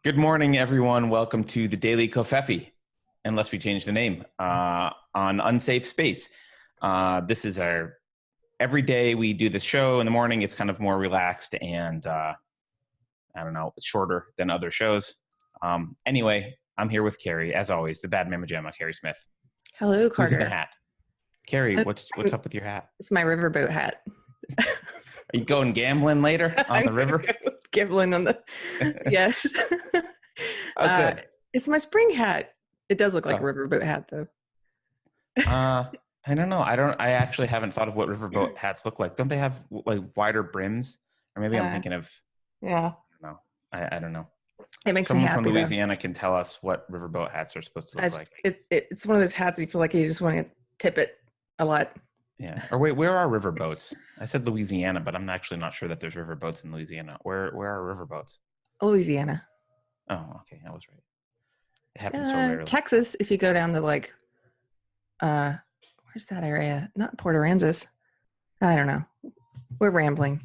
Good morning, everyone. Welcome to the Daily Kofefi, unless we change the name, on Unsafe Space. This is every day we do the show in the morning. It's kind of more relaxed and, shorter than other shows. Anyway, I'm here with Keri, as always, the bad mamma jamma, Keri Smith. Hello, Who's Carter. in the hat? Keri, what's up with your hat? It's my riverboat hat. Are you going gambling later on the river? Gambling on the, yes. Oh, good. It's my spring hat. It does look like a riverboat hat, though. I don't know. I actually haven't thought of what riverboat hats look like. Don't they have like wider brims? Or maybe I'm thinking of. Yeah. I don't know. It makes Someone me happy. from Louisiana can tell us what riverboat hats are supposed to look like. It's one of those hats you feel like you just want to tip it a lot. Yeah. Or wait, where are riverboats? I said Louisiana, but I'm actually not sure that there's riverboats in Louisiana. Where are riverboats? Louisiana. Oh, okay. I was right. It happens so rarely. Texas, if you go down to like, where's that area? Not Port Aransas. I don't know. We're rambling.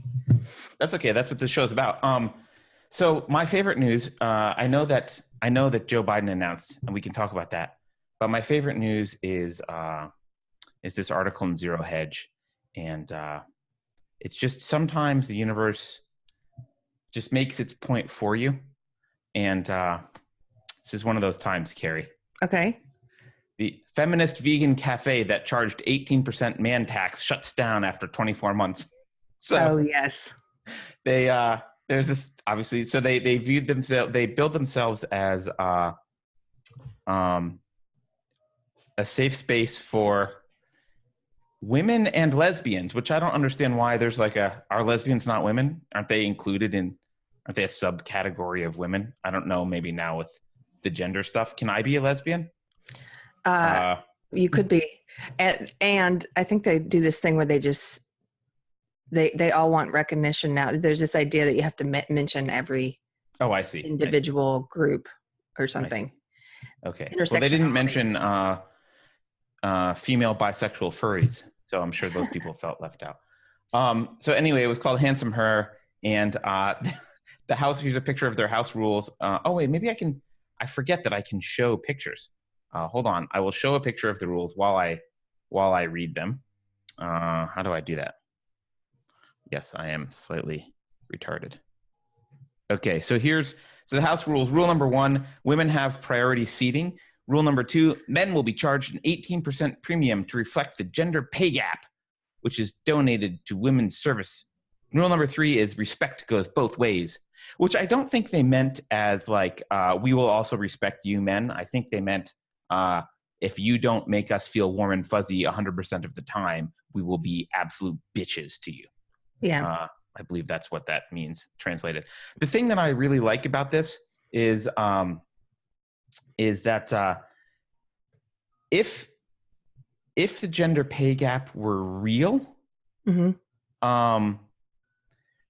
That's okay. That's what this show's about. So my favorite news, I know that Joe Biden announced, and we can talk about that. But my favorite news is this article in Zero Hedge, and it's just sometimes the universe just makes its point for you, and this is one of those times, Keri. Okay. The feminist vegan cafe that charged 18% man tax shuts down after 24 months. So, yes. There's this, obviously, so they viewed themselves, they build themselves as a safe space for women and lesbians, which I don't understand why there's like are lesbians not women? Aren't they included in, aren't they a subcategory of women? I don't know, maybe now with the gender stuff. Can I be a lesbian? You could be. And I think they do this thing where they just, they all want recognition now. There's this idea that you have to mention every individual group or something. Okay. Well, they didn't mention female bisexual furries, so I'm sure those people felt left out. So anyway, it was called Handsome Her, and the house, here's a picture of their house rules. Oh wait, maybe I forget that I can show pictures. Hold on, I will show a picture of the rules while I read them. How do I do that? Yes, I am slightly retarded. Okay, so the house rules. Rule number 1, women have priority seating. Rule number 2, men will be charged an 18% premium to reflect the gender pay gap, which is donated to women's service. Rule number 3 is respect goes both ways, which I don't think they meant as like, we will also respect you men. I think they meant, if you don't make us feel warm and fuzzy 100% of the time, we will be absolute bitches to you. Yeah. I believe that's what that means translated. The thing that I really like about this is that if the gender pay gap were real,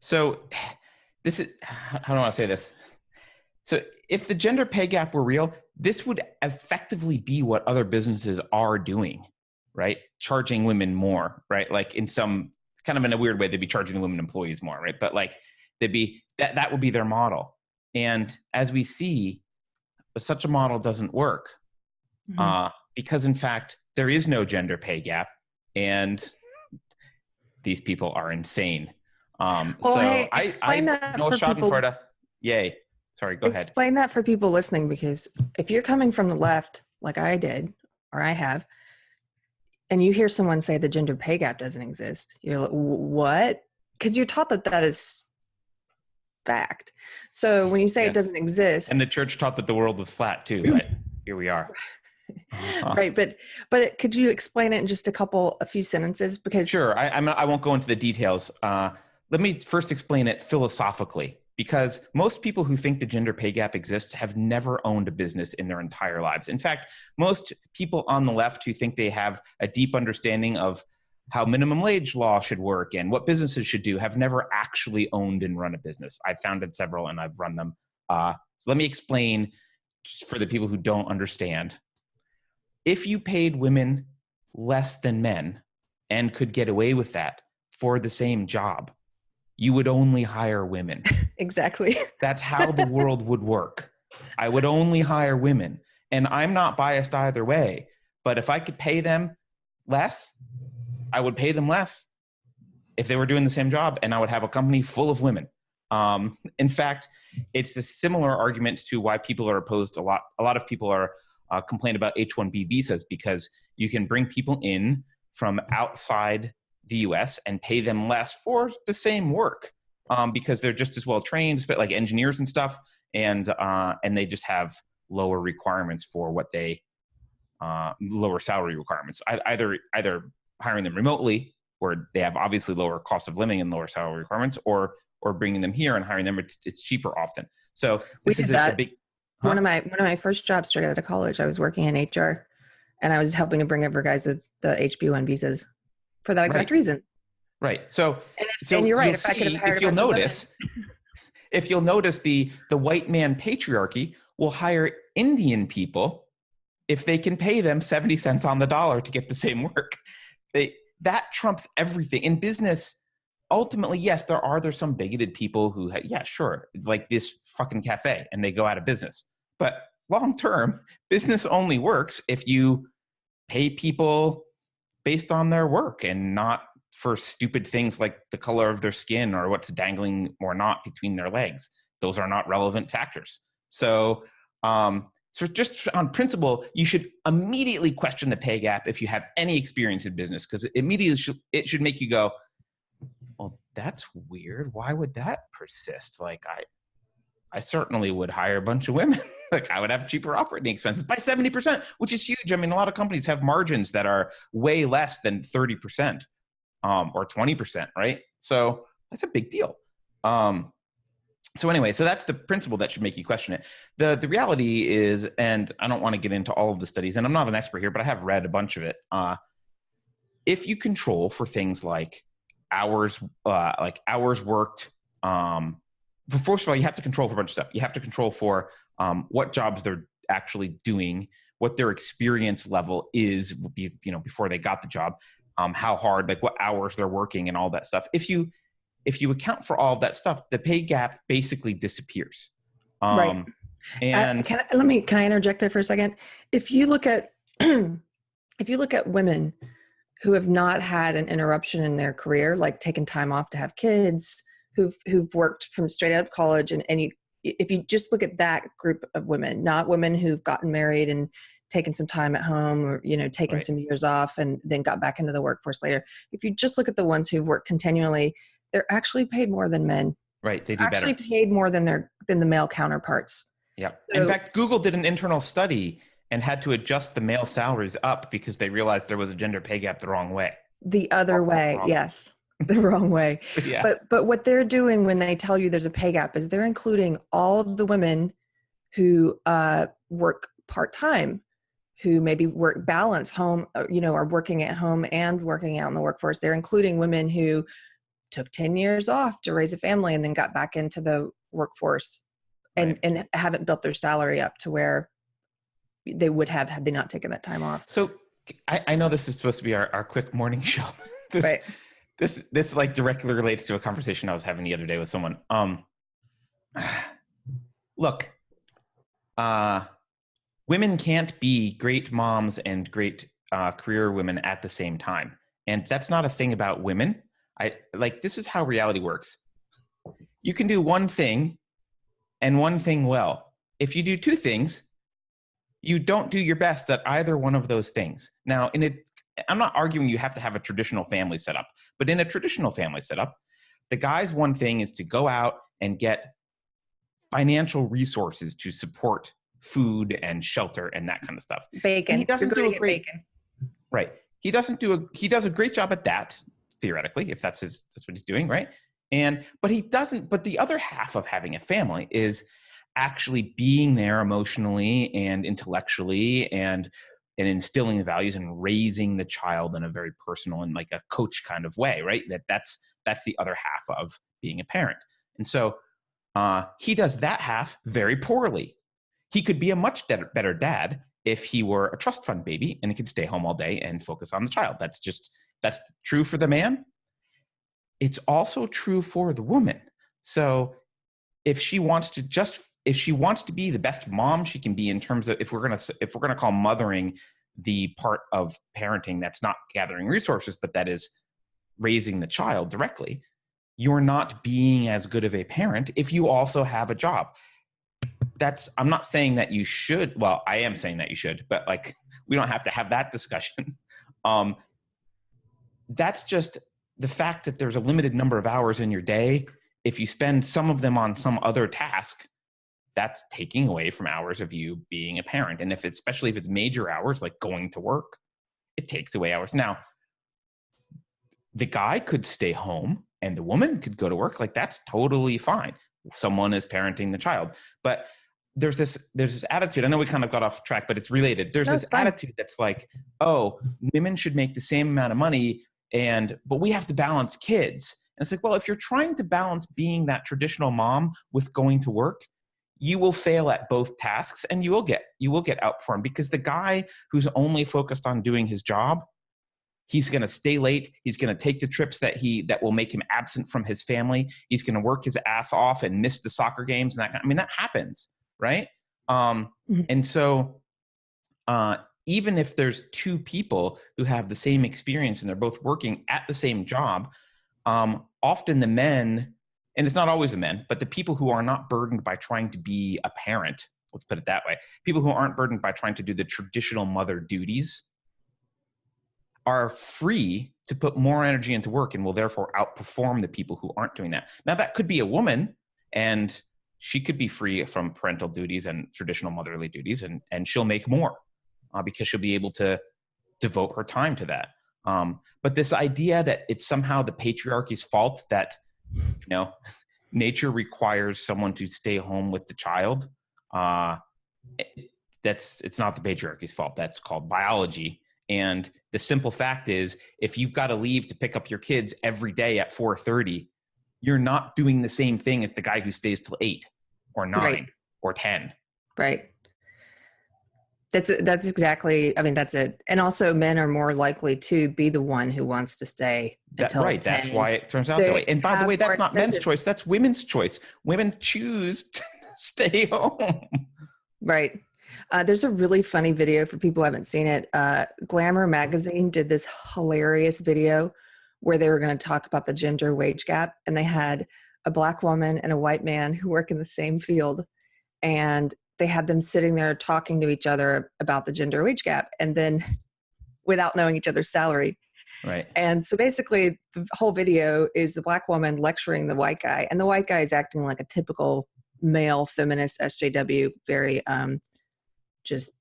so this is, how do I want to say this? So if the gender pay gap were real, this would effectively be what other businesses are doing, right? Charging women more, right? Like in some kind of in a weird way, they'd be charging the women employees more, right? But like they'd be, that would be their model. And as we see, such a model doesn't work because in fact, there is no gender pay gap and these people are insane. Hey, explain that for people. Yay. Sorry, go ahead. Explain that for people listening, because if you're coming from the left, like I did, or I have, and you hear someone say the gender pay gap doesn't exist, you're like, what? Because you're taught that is fact. So when you say it doesn't exist. And the church taught that the world was flat too, but here we are. Right, but could you explain it in just a few sentences? Because sure, I won't go into the details. Let me first explain it philosophically, because most people who think the gender pay gap exists have never owned a business in their entire lives. In fact, most people on the left who think they have a deep understanding of how minimum wage law should work and what businesses should do have never actually owned and run a business. I've founded several and I've run them. So let me explain for the people who don't understand. If you paid women less than men and could get away with that for the same job, you would only hire women. Exactly. That's how the world would work. I would only hire women. And I'm not biased either way. But if I could pay them less, I would pay them less if they were doing the same job, and I would have a company full of women. In fact, it's a similar argument to why people are opposed. A lot of people are complain about H-1B visas, because you can bring people in from outside the U.S. and pay them less for the same work, because they're just as well trained, but like engineers and stuff, and they just have lower requirements for what they lower salary requirements. Either hiring them remotely, where they have obviously lower cost of living and lower salary requirements, or bringing them here and hiring them. It's cheaper often. So this is a big. Huh? One of my first jobs straight out of college, I was working in HR, and I was helping to bring over guys with the HB1 visas for that exact reason. Right. So and you're right. If I could have hired if you'll notice, the white man patriarchy will hire Indian people if they can pay them 70 cents on the dollar to get the same work. That trumps everything in business. Ultimately, yes, there's some bigoted people who, yeah, sure, like this fucking cafe, and they go out of business. But long term, business only works if you pay people based on their work and not for stupid things like the color of their skin or what's dangling or not between their legs. Those are not relevant factors. So, so just on principle, you should immediately question the pay gap if you have any experience in business, because it should make you go, well, that's weird. Why would that persist? Like, I certainly would hire a bunch of women. Like, I would have cheaper operating expenses by 70%, which is huge. I mean, a lot of companies have margins that are way less than 30%, or 20%, right? So that's a big deal. So anyway, so that's the principle that should make you question it. The reality is, and I don't want to get into all of the studies, and I'm not an expert here, but I have read a bunch of it. If you control for things like hours worked, first of all, you have to control for a bunch of stuff. You have to control for what jobs they're actually doing, what their experience level is, before they got the job, how hard, like what hours they're working and all that stuff. If you account for all of that stuff, the pay gap basically disappears. Right. And can I interject there for a second? If you look at women who have not had an interruption in their career, like taken time off to have kids, who've worked from straight out of college, if you just look at that group of women, not women who've gotten married and taken some time at home, or taken some years off and then got back into the workforce later. If you just look at the ones who've worked continually, they're actually paid more than men. Right, they do actually better. Paid more than the male counterparts. Yeah. So, in fact, Google did an internal study and had to adjust the male salaries up because they realized there was a gender pay gap the wrong way. The other way, yes. The wrong way. Yeah. But what they're doing when they tell you there's a pay gap is they're including all of the women who work part-time, who maybe work balance home, are working at home and working out in the workforce. They're including women who took 10 years off to raise a family and then got back into the workforce and haven't built their salary up to where they would have had they not taken that time off. So I know this is supposed to be our quick morning show. This like directly relates to a conversation I was having the other day with someone. Look, women can't be great moms and great career women at the same time. And that's not a thing about women. This is how reality works. You can do one thing and one thing well. If you do two things, you don't do your best at either one of those things. Now, I'm not arguing you have to have a traditional family setup, but in a traditional family setup, the guy's one thing is to go out and get financial resources to support food and shelter and that kind of stuff. Bacon. And he doesn't do a great bacon. Right. He does a great job at that, theoretically, if that's what he's doing, right? But the other half of having a family is actually being there emotionally and intellectually and instilling the values and raising the child in a very personal and like a coach kind of way, right? That's the other half of being a parent. And so he does that half very poorly. He could be a much better dad if he were a trust fund baby and he could stay home all day and focus on the child. That's true for the man. It's also true for the woman. So if she wants to be the best mom she can be, in terms of, if we're gonna call mothering the part of parenting that's not gathering resources, but that is raising the child directly, you're not being as good of a parent if you also have a job. I'm not saying that you should. Well, I am saying that you should, but like, we don't have to have that discussion. That's just the fact that there's a limited number of hours in your day. If you spend some of them on some other task, that's taking away from hours of you being a parent. And especially if it's major hours, like going to work, it takes away hours. Now, the guy could stay home and the woman could go to work. Like, that's totally fine. Someone is parenting the child. But there's this attitude. I know we kind of got off track, but it's related. There's this attitude that's like, oh, women should make the same amount of money, but we have to balance kids. And it's like, well, if you're trying to balance being that traditional mom with going to work, you will fail at both tasks, and you will get outperformed, because the guy who's only focused on doing his job, he's going to stay late. He's going to take the trips that will make him absent from his family. He's going to work his ass off and miss the soccer games and that. I mean, that happens, right? And so even if there's two people who have the same experience and they're both working at the same job, often the men, and it's not always the men, but the people who are not burdened by trying to be a parent, let's put it that way, people who aren't burdened by trying to do the traditional mother duties, are free to put more energy into work and will therefore outperform the people who aren't doing that. Now, that could be a woman, and she could be free from parental duties and traditional motherly duties, and she'll make more because she'll be able to devote her time to that. But this idea that it's somehow the patriarchy's fault that, nature requires someone to stay home with the child, it's not the patriarchy's fault. That's called biology. And the simple fact is, if you've got to leave to pick up your kids every day at 4:30, you're not doing the same thing as the guy who stays till 8 or 9 or 10. Right. That's exactly, I mean, that's it. And also, men are more likely to be the one who wants to stay until 10. That's why it turns out that way. And by the way, that's not men's choice. That's women's choice. Women choose to stay home. Right. There's a really funny video for people who haven't seen it. Glamor magazine did this hilarious video where they were going to talk about the gender wage gap, and they had a Black woman and a white man who work in the same field, and they had them sitting there talking to each other about the gender wage gap, and then without knowing each other's salary. Right. And so basically the whole video is the Black woman lecturing the white guy, and the white guy is acting like a typical male feminist SJW, very just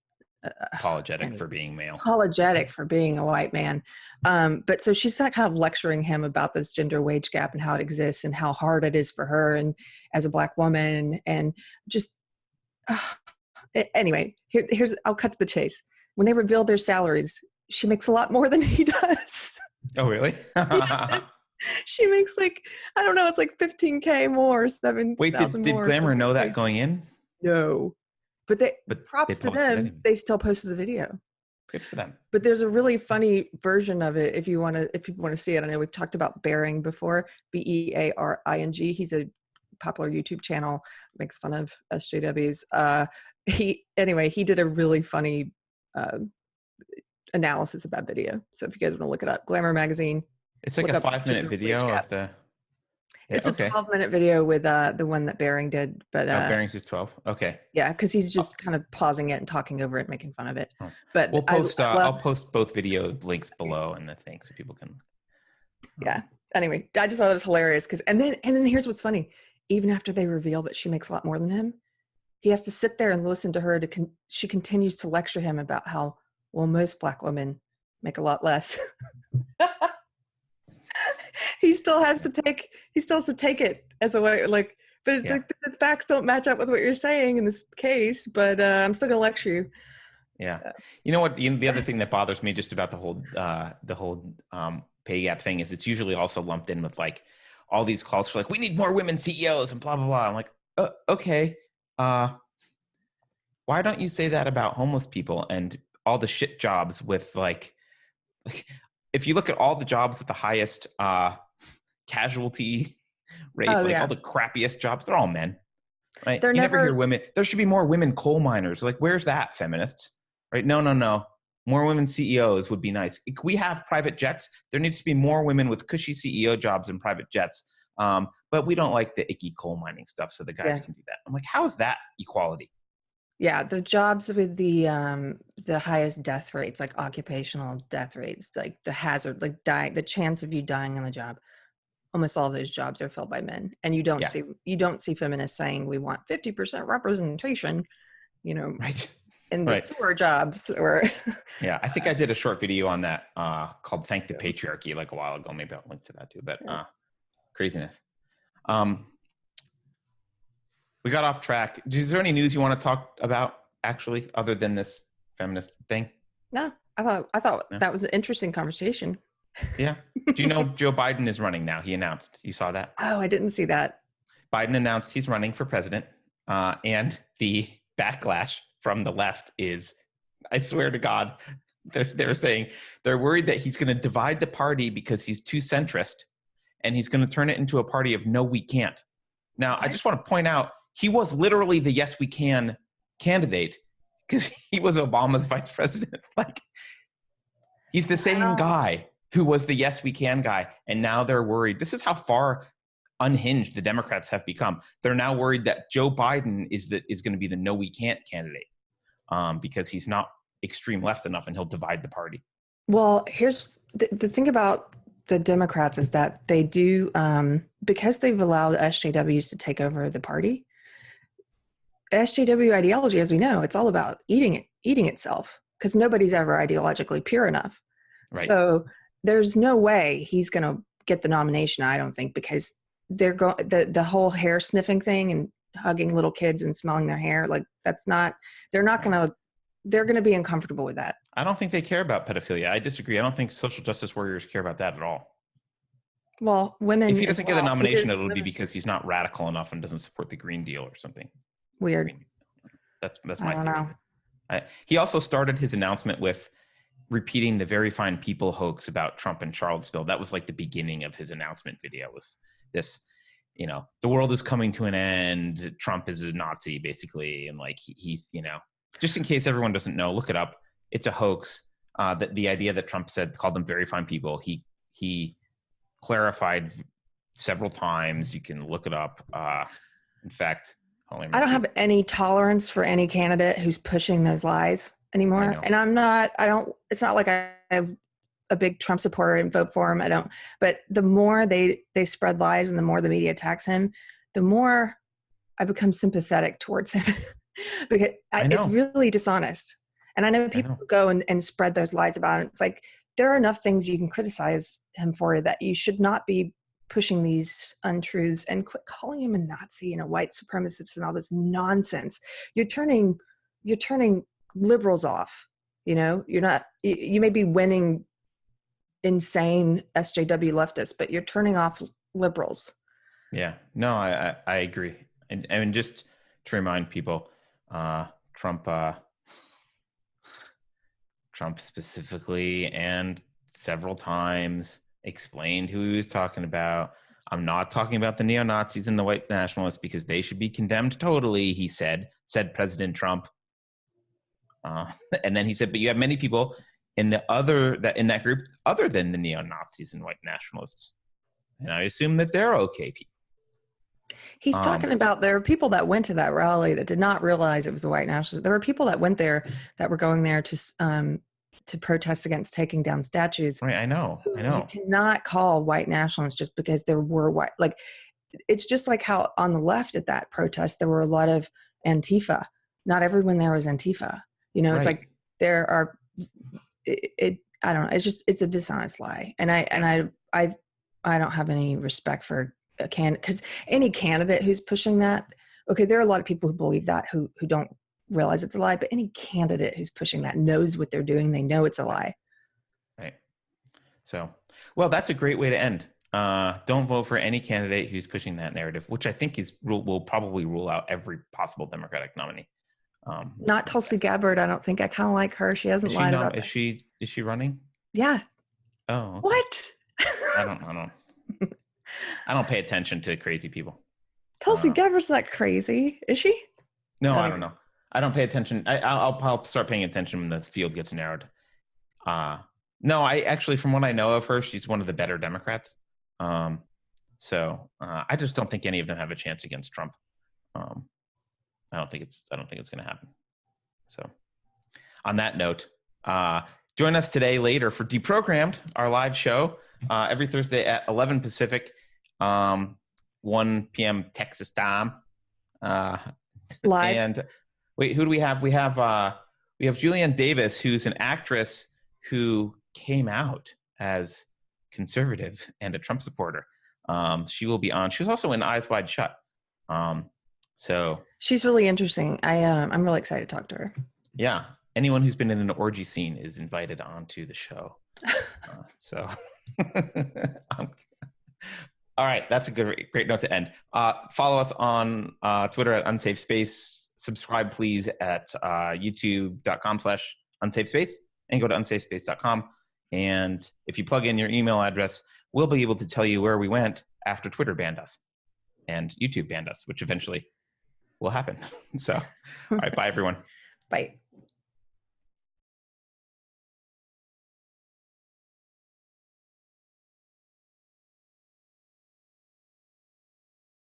apologetic for being male, apologetic for being a white man. But so she's not kind of lecturing him about this gender wage gap and how it exists and how hard it is for her and as a Black woman, and just anyway, here's I'll cut to the chase. When they reveal their salaries, she makes a lot more than he does. Oh, really? Yes. She makes like, I don't know, it's like 15K more, 7,000 Wait, did more. Glamor know that going in? No. But props to them, they still posted the video. Good for them. But there's a really funny version of it if people want to see it. I know we've talked about Bearing before, Bearing. He's a popular YouTube channel, makes fun of SJWs. He did a really funny analysis of that video. So if you guys want to look it up, Glamor magazine. It's like a 5-minute video of the. Yeah, it's a 12-minute video with the one that Bearing did, but Bearing's just 12. Okay. Yeah, because he's just kind of pausing it and talking over it, making fun of it. Oh. But we'll post. I'll post both video links below and the thing so people can. Yeah. Anyway, I just thought it was hilarious and then here's what's funny. Even after they reveal that she makes a lot more than him, he has to sit there and listen to her. She continues to lecture him about how, well, most Black women make a lot less. He still has to take it as a way, like, but it's like the facts don't match up with what you're saying in this case, but I'm still going to lecture you. Yeah. You know what? The other thing that bothers me just about the whole pay gap thing is it's usually also lumped in with like all these calls for like, we need more women CEOs and blah, blah, blah. I'm like, okay. Why don't you say that about homeless people and all the shit jobs with like if you look at all the jobs at the highest casualty rate, all the crappiest jobs, they're all men. right? They're You never hear never, women. There should be more women coal miners. Like, where's that, feminists? Right? No, no, no. More women CEOs would be nice. If we have private jets, there needs to be more women with cushy CEO jobs in private jets. But we don't like the icky coal mining stuff, so the guys yeah. can do that. I'm like, how is that equality? Yeah, the jobs with the highest death rates, like occupational death rates, like the hazard, like the chance of you dying on the job, almost all of those jobs are filled by men. And Yeah, you don't see feminists saying we want 50% representation, you know, right, in the right. sewer jobs or Yeah, I think I did a short video on that called "Thank the Patriarchy" like a while ago. Maybe I'll link to that too. But craziness. Um, we got off track. Is there any news you want to talk about, actually, other than this feminist thing? no, I thought No? that was an interesting conversation. Yeah. Do you know Joe Biden is running now? He announced. You saw that? Oh, I didn't see that. Biden announced he's running for president. And the backlash from the left is, I swear to God, they're saying they're worried that he's going to divide the party because he's too centrist and he's going to turn it into a party of no, we can't. Now, I just What? want to point out, he was literally the yes, we can candidate because he was Obama's vice president. Like, he's the same Wow. guy who was the yes, we can guy. And now they're worried. This is how far unhinged the Democrats have become. They're now worried that Joe Biden is going to be the no, we can't candidate because he's not extreme left enough and he'll divide the party. Well, here's the thing about the Democrats is that they do, because they've allowed SJWs to take over the party. SJW ideology, as we know, it's all about eating itself because nobody's ever ideologically pure enough. Right. So there's no way he's going to get the nomination, I don't think, because they're going the whole hair sniffing thing and hugging little kids and smelling their hair, like that's not, they're not going to, they're going to be uncomfortable with that. I don't think they care about pedophilia. I disagree. I don't think social justice warriors care about that at all. Well, women If he as doesn't get the well. nomination, it'll be Women. because he's not radical enough and doesn't support the Green Deal or something. Weird. That's I my don't theory. know. He also started his announcement with repeating the very fine people hoax about Trump and Charlottesville. That was like the beginning of his announcement video. Was this, the world is coming to an end. Trump is a Nazi, basically, and like he's, just in case everyone doesn't know, look it up. It's a hoax. That the idea that Trump called them very fine people. He clarified several times. You can look it up. In fact, I don't have any tolerance for any candidate who's pushing those lies anymore. And it's not like I'm a big Trump supporter and vote for him. But the more they spread lies and the more the media attacks him, the more I become sympathetic towards him because it's really dishonest. And I know people who go and spread those lies about it. It's like, there are enough things you can criticize him for that you should not be pushing these untruths and quit calling him a Nazi and a white supremacist and all this nonsense. You're turning liberals off. You're not, you may be winning insane SJW leftists, but you're turning off liberals. Yeah, no, I agree. And just to remind people, Trump specifically and several times explained who he was talking about. I'm not talking about the neo-Nazis and the white nationalists because they should be condemned totally, he said President Trump. And then he said, but you have many people in that group other than the neo-Nazis and white nationalists. And I assume that they're okay people. He's talking about there are people that went to that rally that did not realize it was the white nationalists. There were people that went there that were going there to protest against taking down statues. Right, I know. You cannot call white nationalists just because there were white. Like, it's just like how on the left at that protest there were a lot of Antifa. Not everyone there was Antifa. It's like there are. I don't know. It's a dishonest lie, and I don't have any respect for a candidate because any candidate who's pushing that. Okay, there are a lot of people who believe that who don't realize it's a lie, but any candidate who's pushing that knows what they're doing. They know it's a lie. Right. So, well, that's a great way to end. Don't vote for any candidate who's pushing that narrative, which I think will probably rule out every possible Democratic nominee. Not Tulsi Gabbard. I don't think. I kind of like her. She hasn't lied about that. Is she running? Yeah. Oh. Okay. What? I don't pay attention to crazy people. Tulsi Gabbard's not crazy, is she? No, I don't know. I don't pay attention. I'll start paying attention when this field gets narrowed. No, I actually, from what I know of her, she's one of the better Democrats. So I just don't think any of them have a chance against Trump. I don't think it's going to happen. So on that note, join us today later for Deprogrammed, our live show, every Thursday at 11 Pacific, 1 p.m. Texas time. Live. And wait, who do we have? We have Julianne Davis, who's an actress who came out as conservative and a Trump supporter. She will be on. She was also in Eyes Wide Shut. So she's really interesting. I'm really excited to talk to her. Yeah. Anyone who's been in an orgy scene is invited onto the show. All right. That's a great note to end. Follow us on Twitter at Unsafe Space. Subscribe, please, at youtube.com/unsafespace and go to unsafespace.com. And if you plug in your email address, we'll be able to tell you where we went after Twitter banned us and YouTube banned us, which eventually will happen. So, all right. Bye, everyone. Bye.